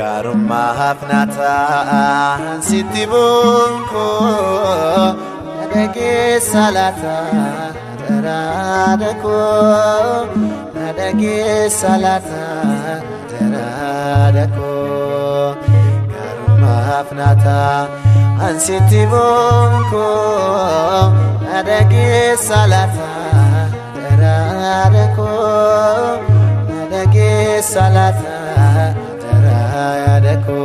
Karuma hafnata sitti bunko nadagi salata daradako nadagi salata daradako Karuma hafnata sitti bunko nadagi salata daradako nadagi salata daradako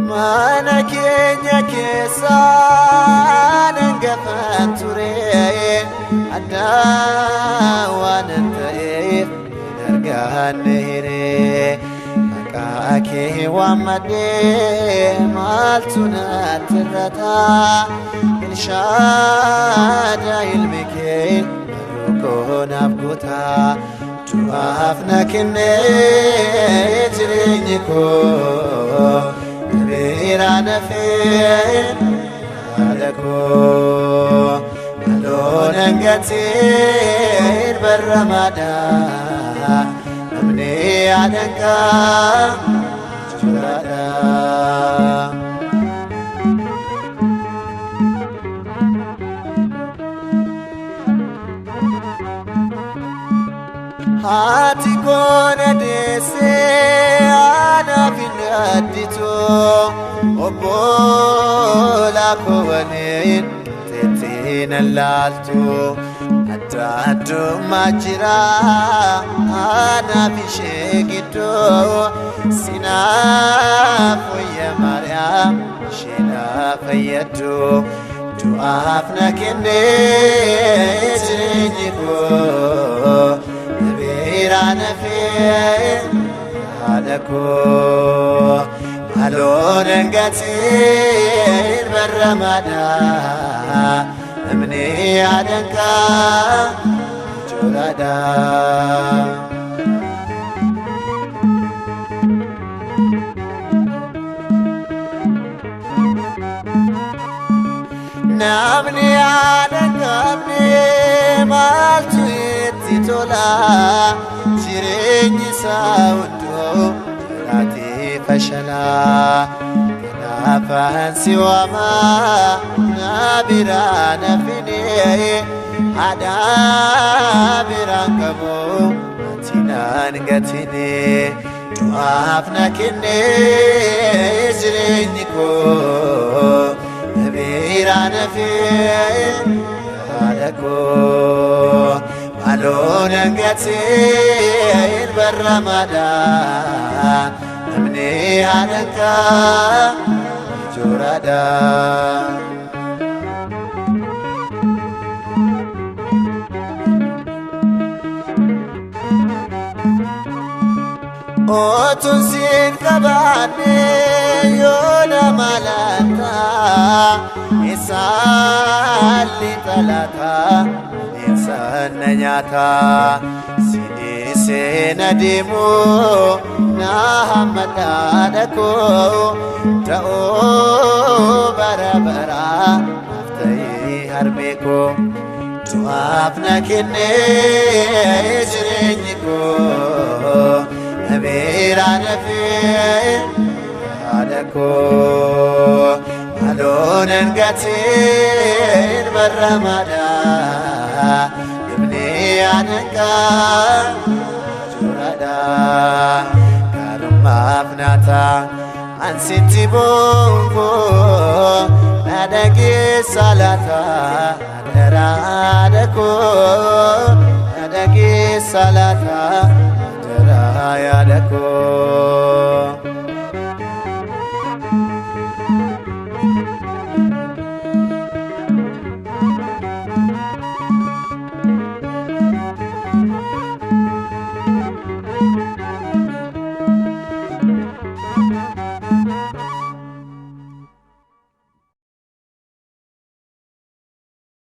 Mana kenya kesa nangafan ture ada wanantaif dargahan nehre maka wa made maltuna tirata inshada ilmike rukun abguta tuafna kinne jiriniko Birana fin alako alon angatir barramada amne adanka jurada hati kona dese ana binadito obola kowanin tetina lalto atadu majira ana bishegito sina foya maryam shina fayatu tu afna kende jiniko birana fi adako alon angatir barramada amne adanka jurada namni adanka amne maltu ititola jireenyi saundo jirati فشلا نافان سواما نابران فيني عدابران كبو تنان قتني توافنا كني جرينيكو نبيران فين هادكو مالون قتين بالرمضان Amne adanka jurada Otun sin kabane yola malata isali talata insan nyata senadimu nahamadadako ta'o barabara aftai harbeko tuafna kinne jirenyiko nabirana fi adako alon angatir barramada ibni anaka Karuma hafnata sitti bunko nadagi salata daradako nadagi salata darayadako